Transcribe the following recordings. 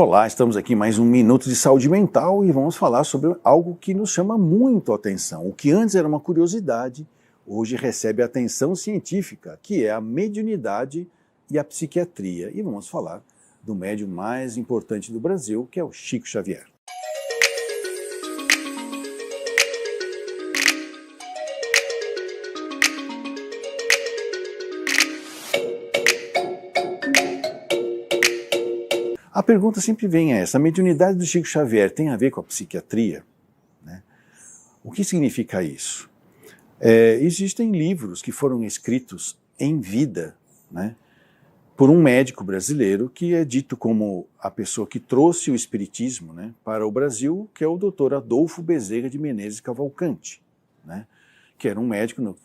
Olá, estamos aqui em mais um Minuto de Saúde Mental e vamos falar sobre algo que nos chama muito a atenção. O que antes era uma curiosidade, hoje recebe atenção científica, que é a mediunidade e a psiquiatria. E vamos falar do médium mais importante do Brasil, que é o Chico Xavier. A pergunta sempre vem essa: a mediunidade do Chico Xavier tem a ver com a psiquiatria? Né? O que significa isso? Existem livros que foram escritos em vida, né, por um médico brasileiro que é dito como a pessoa que trouxe o espiritismo, né, para o Brasil, que é o Dr. Adolfo Bezerra de Menezes Cavalcante, né, que era um médico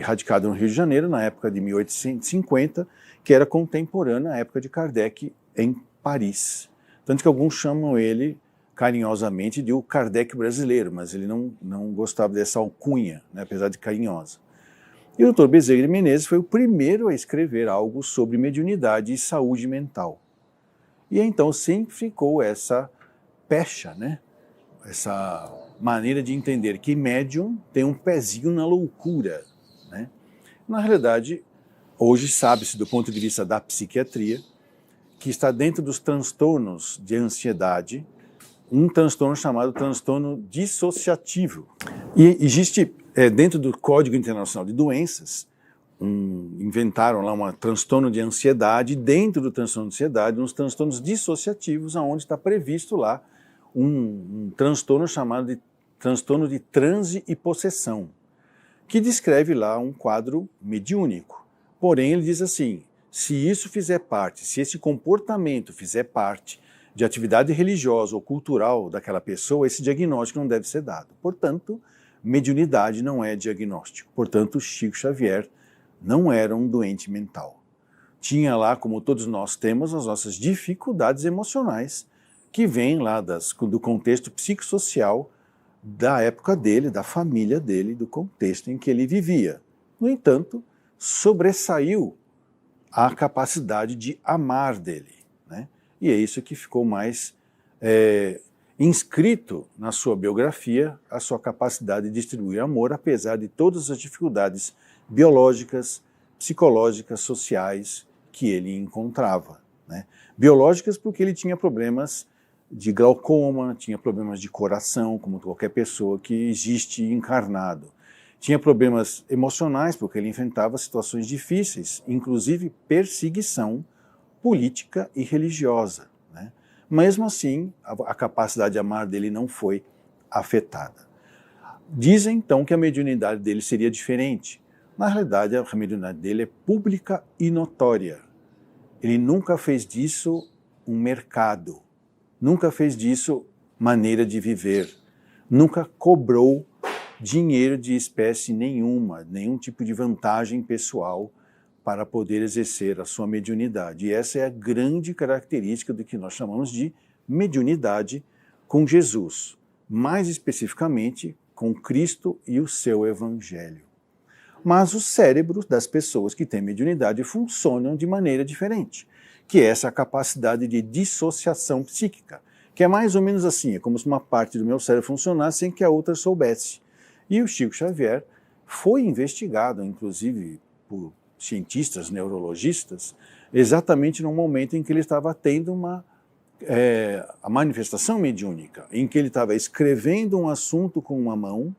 radicado no Rio de Janeiro na época de 1850, que era contemporâneo à época de Kardec em Paris. Tanto que alguns chamam ele carinhosamente de o Kardec brasileiro, mas ele não gostava dessa alcunha, né, apesar de carinhosa. E o Dr. Bezerra de Menezes foi o primeiro a escrever algo sobre mediunidade e saúde mental. E então sempre ficou essa pecha, né, essa maneira de entender que médium tem um pezinho na loucura, né? Na realidade, hoje sabe-se do ponto de vista da psiquiatria que está dentro dos transtornos de ansiedade, um transtorno chamado transtorno dissociativo. E existe, dentro do Código Internacional de Doenças, inventaram lá um transtorno de ansiedade, dentro do transtorno de ansiedade, uns transtornos dissociativos, onde está previsto lá um transtorno chamado de transtorno de transe e possessão, que descreve lá um quadro mediúnico. Porém, ele diz assim: se isso fizer parte, se esse comportamento fizer parte de atividade religiosa ou cultural daquela pessoa, esse diagnóstico não deve ser dado. Portanto, mediunidade não é diagnóstico. Portanto, Chico Xavier não era um doente mental. Tinha lá, como todos nós temos, as nossas dificuldades emocionais, que vêm lá do contexto psicossocial da época dele, da família dele, do contexto em que ele vivia. No entanto, sobressaiu a capacidade de amar dele, né? E é isso que ficou mais inscrito na sua biografia, a sua capacidade de distribuir amor, apesar de todas as dificuldades biológicas, psicológicas, sociais que ele encontrava, né? Biológicas porque ele tinha problemas de glaucoma, tinha problemas de coração, como qualquer pessoa que existe encarnado. Tinha problemas emocionais, porque ele enfrentava situações difíceis, inclusive perseguição política e religiosa, né? Mesmo assim, a capacidade de amar dele não foi afetada. Dizem, então, que a mediunidade dele seria diferente. Na realidade, a mediunidade dele é pública e notória. Ele nunca fez disso um mercado, nunca fez disso maneira de viver, nunca cobrou dinheiro de espécie nenhuma, nenhum tipo de vantagem pessoal para poder exercer a sua mediunidade. E essa é a grande característica do que nós chamamos de mediunidade com Jesus, mais especificamente com Cristo e o seu Evangelho. Mas os cérebros das pessoas que têm mediunidade funcionam de maneira diferente, que é essa capacidade de dissociação psíquica, que é mais ou menos assim: é como se uma parte do meu cérebro funcionasse sem que a outra soubesse. E o Chico Xavier foi investigado, inclusive por cientistas, neurologistas, exatamente no momento em que ele estava tendo a manifestação mediúnica, em que ele estava escrevendo um assunto com uma mão,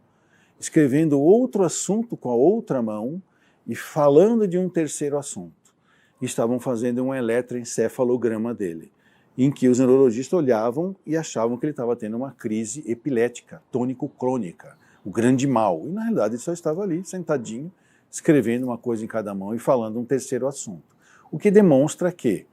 escrevendo outro assunto com a outra mão e falando de um terceiro assunto. Estavam fazendo um eletroencefalograma dele, em que os neurologistas olhavam e achavam que ele estava tendo uma crise epilética, tônico-clônica, o grande mal. E na realidade ele só estava ali, sentadinho, escrevendo uma coisa em cada mão e falando um terceiro assunto. O que demonstra que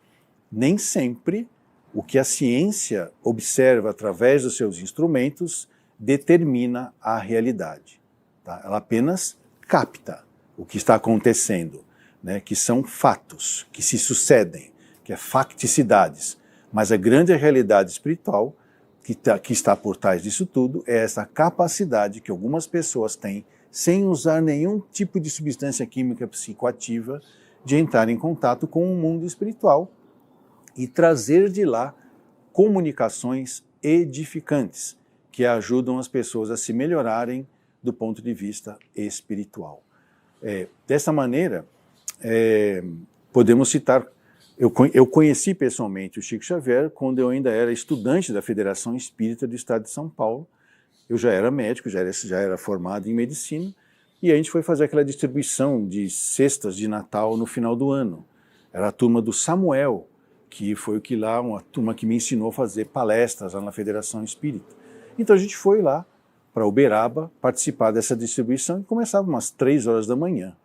nem sempre o que a ciência observa através dos seus instrumentos determina a realidade, tá? Ela apenas capta o que está acontecendo, né? Que são fatos, que se sucedem, que é facticidades. Mas a grande realidade espiritual que está por trás disso tudo é essa capacidade que algumas pessoas têm, sem usar nenhum tipo de substância química psicoativa, de entrar em contato com o mundo espiritual e trazer de lá comunicações edificantes, que ajudam as pessoas a se melhorarem do ponto de vista espiritual. Dessa maneira, podemos citar, eu conheci pessoalmente o Chico Xavier quando eu ainda era estudante da Federação Espírita do Estado de São Paulo. Eu já era médico, já era formado em medicina, e a gente foi fazer aquela distribuição de cestas de Natal no final do ano. Era a turma do Samuel, que foi uma turma que me ensinou a fazer palestras lá na Federação Espírita. Então a gente foi lá para Uberaba participar dessa distribuição e começava umas 3 horas da manhã.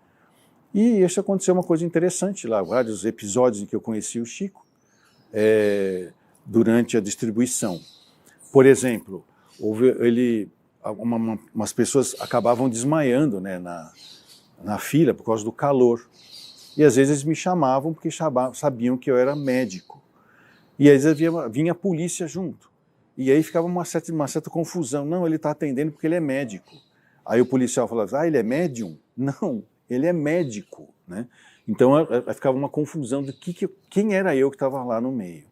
E isso aconteceu uma coisa interessante lá, vários episódios em que eu conheci o Chico durante a distribuição. Por exemplo, umas pessoas acabavam desmaiando, né, na fila por causa do calor. E às vezes eles me chamavam porque sabiam que eu era médico. E às vezes vinha a polícia junto. E aí ficava uma certa confusão. Não, ele está atendendo porque ele é médico. Aí o policial falava, ele é médium? Não, ele é médico, né? Então ficava uma confusão de quem era eu que estava lá no meio.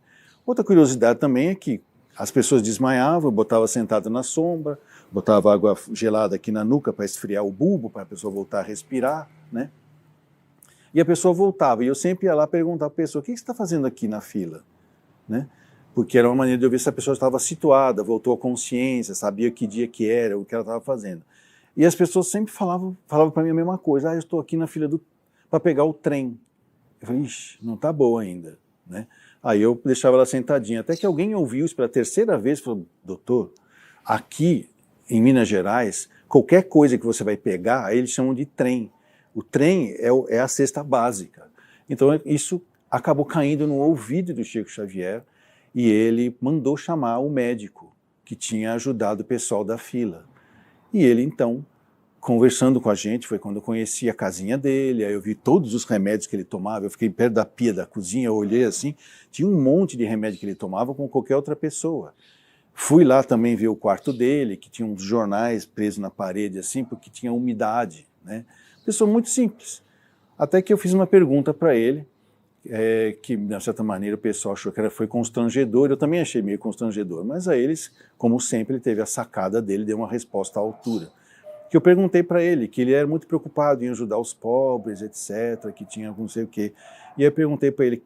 Outra curiosidade também é que as pessoas desmaiavam, eu botava sentado na sombra, botava água gelada aqui na nuca para esfriar o bulbo, para a pessoa voltar a respirar, né? E a pessoa voltava, e eu sempre ia lá perguntar para a pessoa, o que você está fazendo aqui na fila? Né? Porque era uma maneira de eu ver se a pessoa estava situada, voltou à consciência, sabia que dia que era, o que ela estava fazendo. E as pessoas sempre falavam para mim a mesma coisa, eu estou aqui na fila para pegar o trem. Eu falei, ixi, não está boa ainda. Né? Aí eu deixava ela sentadinha, até que alguém ouviu isso pela terceira vez e falou, doutor, aqui em Minas Gerais, qualquer coisa que você vai pegar, aí eles chamam de trem. O trem é a cesta básica. Então isso acabou caindo no ouvido do Chico Xavier e ele mandou chamar o médico que tinha ajudado o pessoal da fila. E ele então, conversando com a gente, foi quando eu conheci a casinha dele, aí eu vi todos os remédios que ele tomava, eu fiquei perto da pia da cozinha, eu olhei assim, tinha um monte de remédio que ele tomava como qualquer outra pessoa. Fui lá também ver o quarto dele, que tinha uns jornais presos na parede assim, porque tinha umidade, né? Pessoa muito simples. Até que eu fiz uma pergunta para ele, que de certa maneira o pessoal achou que foi constrangedor, eu também achei meio constrangedor, mas a eles, como sempre, ele teve a sacada dele, deu uma resposta à altura. Que eu perguntei para ele, que ele era muito preocupado em ajudar os pobres, etc., que tinha não sei o quê. E eu perguntei para ele,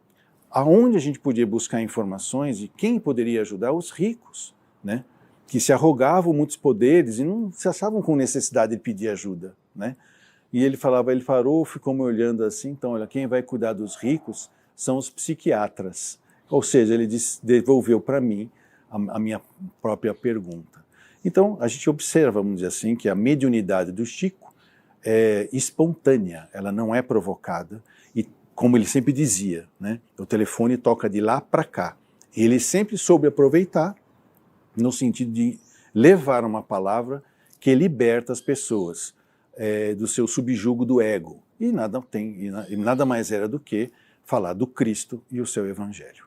aonde a gente podia buscar informações de quem poderia ajudar os ricos, né? Que se arrogavam muitos poderes e não se achavam com necessidade de pedir ajuda, né? E ele parou, ficou me olhando assim, então, olha, quem vai cuidar dos ricos são os psiquiatras. Ou seja, ele devolveu para mim a minha própria pergunta. Então, a gente observa, vamos dizer assim, que a mediunidade do Chico é espontânea, ela não é provocada, e como ele sempre dizia, né, o telefone toca de lá para cá. Ele sempre soube aproveitar, no sentido de levar uma palavra que liberta as pessoas do seu subjugo do ego. E nada mais era do que falar do Cristo e o seu Evangelho.